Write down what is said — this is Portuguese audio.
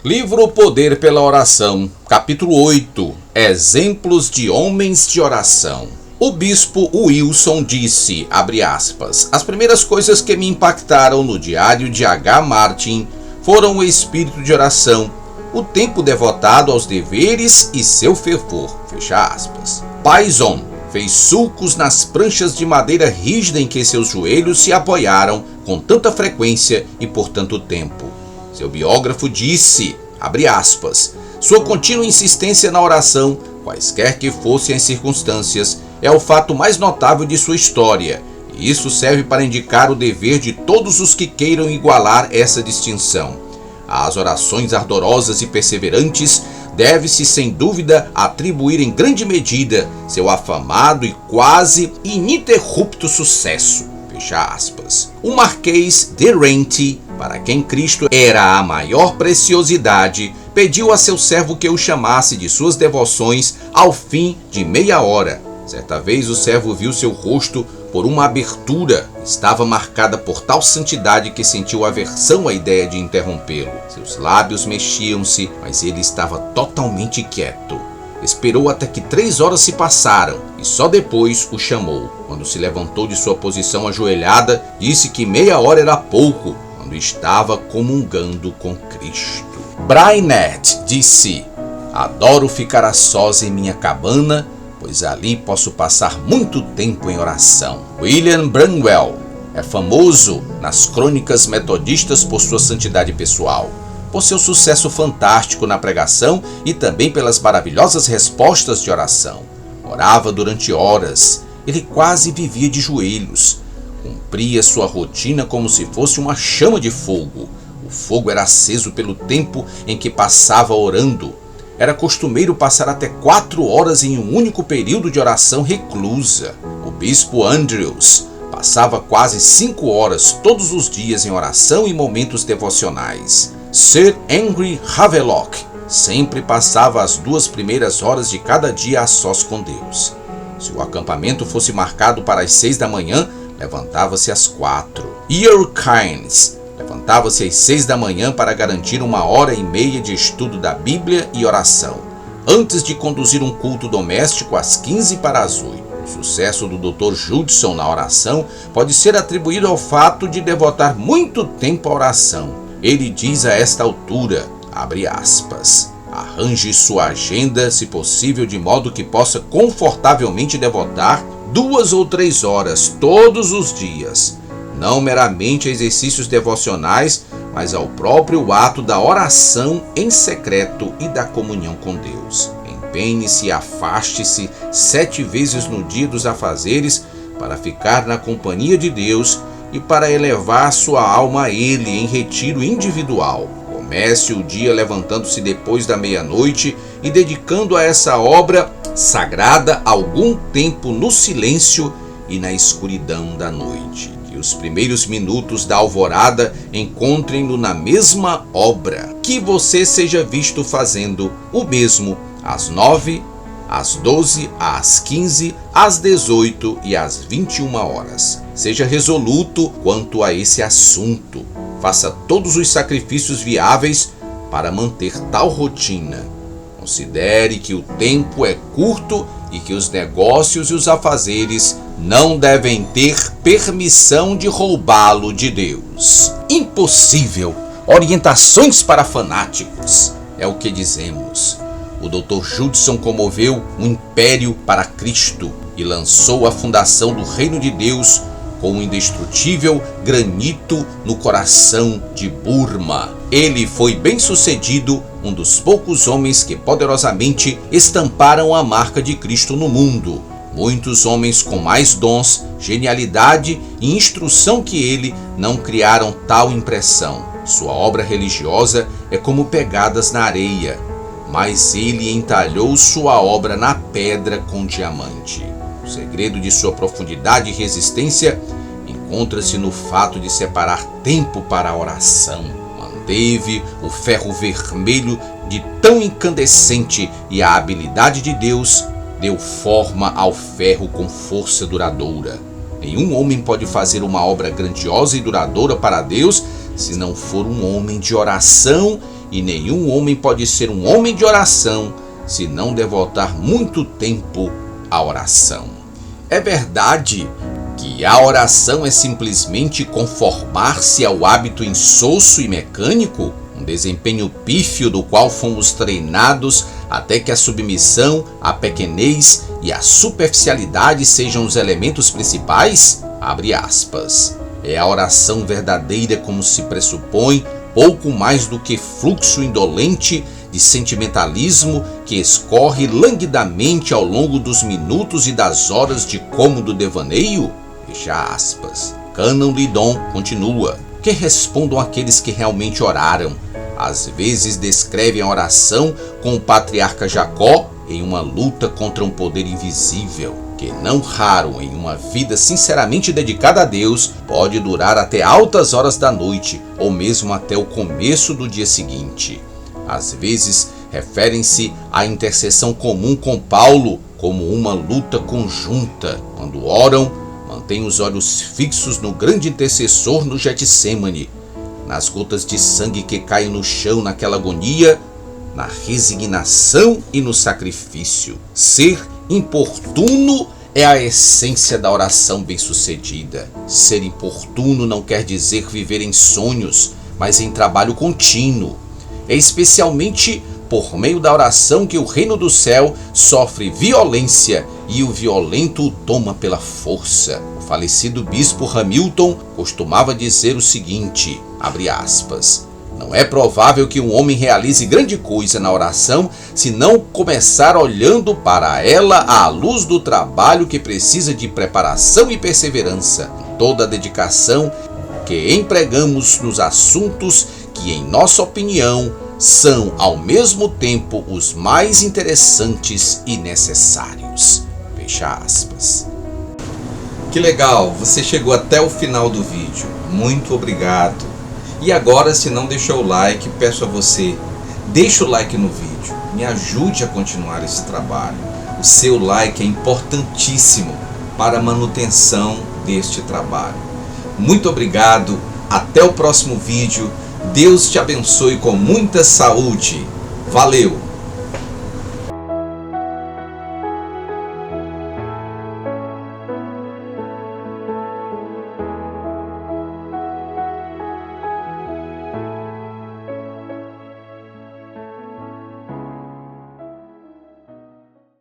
Livro Poder pela Oração, capítulo 8, Exemplos de Homens de Oração. O bispo Wilson disse, abre aspas, as primeiras coisas que me impactaram no diário de H. Martin foram o espírito de oração, o tempo devotado aos deveres e seu fervor, fecha aspas. Payson fez sulcos nas pranchas de madeira rígida em que seus joelhos se apoiaram com tanta frequência e por tanto tempo. Seu biógrafo disse, abre aspas, sua contínua insistência na oração, quaisquer que fossem as circunstâncias, é o fato mais notável de sua história, e isso serve para indicar o dever de todos os que queiram igualar essa distinção. Às orações ardorosas e perseverantes deve-se, sem dúvida, atribuir em grande medida seu afamado e quase ininterrupto sucesso. Fecha aspas. O Marquês de Renty, para quem Cristo era a maior preciosidade, pediu a seu servo que o chamasse de suas devoções ao fim de meia hora. Certa vez o servo viu seu rosto por uma abertura. Estava marcada por tal santidade que sentiu aversão à ideia de interrompê-lo. Seus lábios mexiam-se, mas ele estava totalmente quieto. Esperou até que 3 horas se passaram e só depois o chamou. Quando se levantou de sua posição ajoelhada, disse que meia hora era pouco, quando estava comungando com Cristo. Brainerd disse, adoro ficar a sós em minha cabana, pois ali posso passar muito tempo em oração. William Branwell é famoso nas crônicas metodistas por sua santidade pessoal, por seu sucesso fantástico na pregação e também pelas maravilhosas respostas de oração. Orava durante horas, ele quase vivia de joelhos, cumpria sua rotina como se fosse uma chama de fogo. O fogo era aceso pelo tempo em que passava orando. Era costumeiro passar até 4 horas em um único período de oração reclusa. O bispo Andrews passava quase 5 horas todos os dias em oração e momentos devocionais. Sir Henry Havelock sempre passava as 2 primeiras horas de cada dia a sós com Deus. Se o acampamento fosse marcado para as 6 da manhã, levantava-se às 4. Earl Kynes levantava-se às 6 da manhã para garantir 1h30 de estudo da Bíblia e oração, antes de conduzir um culto doméstico às 15 para as 8. O sucesso do Dr. Judson na oração pode ser atribuído ao fato de devotar muito tempo à oração. Ele diz a esta altura, abre aspas, arranje sua agenda, se possível, de modo que possa confortavelmente devotar 2 ou 3 horas todos os dias, não meramente a exercícios devocionais, mas ao próprio ato da oração em secreto e da comunhão com Deus. Empenhe-se e afaste-se 7 vezes no dia dos afazeres para ficar na companhia de Deus e para elevar sua alma a Ele em retiro individual. Comece o dia levantando-se depois da meia-noite e dedicando a essa obra sagrada algum tempo no silêncio e na escuridão da noite. Que os primeiros minutos da alvorada encontrem-no na mesma obra. Que você seja visto fazendo o mesmo às 9, às 12, às 15, às 18 e às 21 horas. Seja resoluto quanto a esse assunto. Faça todos os sacrifícios viáveis para manter tal rotina. Considere que o tempo é curto e que os negócios e os afazeres não devem ter permissão de roubá-lo de Deus. Impossível! Orientações para fanáticos, é o que dizemos. O Dr. Judson comoveu um império para Cristo e lançou a fundação do reino de Deus com um indestrutível granito no coração de Burma. Ele foi bem-sucedido, um dos poucos homens que poderosamente estamparam a marca de Cristo no mundo. Muitos homens com mais dons, genialidade e instrução que ele não criaram tal impressão. Sua obra religiosa é como pegadas na areia, mas ele entalhou sua obra na pedra com diamante. O segredo de sua profundidade e resistência encontra-se no fato de separar tempo para a oração. Manteve o ferro vermelho de tão incandescente e a habilidade de Deus deu forma ao ferro com força duradoura. Nenhum homem pode fazer uma obra grandiosa e duradoura para Deus se não for um homem de oração e nenhum homem pode ser um homem de oração se não devotar muito tempo à oração. É verdade que a oração é simplesmente conformar-se ao hábito insosso e mecânico, um desempenho pífio do qual fomos treinados até que a submissão, a pequenez e a superficialidade sejam os elementos principais? Abre aspas. É a oração verdadeira como se pressupõe pouco mais do que fluxo indolente de sentimentalismo que escorre languidamente ao longo dos minutos e das horas de cômodo devaneio? Fecha aspas. Cânon Lidon continua. Que respondam aqueles que realmente oraram. Às vezes descrevem a oração com o patriarca Jacó em uma luta contra um poder invisível, que não raro em uma vida sinceramente dedicada a Deus pode durar até altas horas da noite ou mesmo até o começo do dia seguinte. Às vezes referem-se à intercessão comum com Paulo como uma luta conjunta. Quando oram, mantêm os olhos fixos no grande intercessor no Getsêmani, nas gotas de sangue que caem no chão naquela agonia, na resignação e no sacrifício. Ser importuno é a essência da oração bem-sucedida. Ser importuno não quer dizer viver em sonhos, mas em trabalho contínuo. É especialmente por meio da oração que o reino do céu sofre violência e o violento o toma pela força. O falecido bispo Hamilton costumava dizer o seguinte, abre aspas, não é provável que um homem realize grande coisa na oração se não começar olhando para ela à luz do trabalho que precisa de preparação e perseverança, toda a dedicação que empregamos nos assuntos que, em nossa opinião, são ao mesmo tempo os mais interessantes e necessários. Fecha aspas. Que legal, você chegou até o final do vídeo. Muito obrigado. E agora, se não deixou o like, peço a você, deixa o like no vídeo. Me ajude a continuar esse trabalho. O seu like é importantíssimo para a manutenção deste trabalho. Muito obrigado. Até o próximo vídeo. Deus te abençoe com muita saúde. Valeu!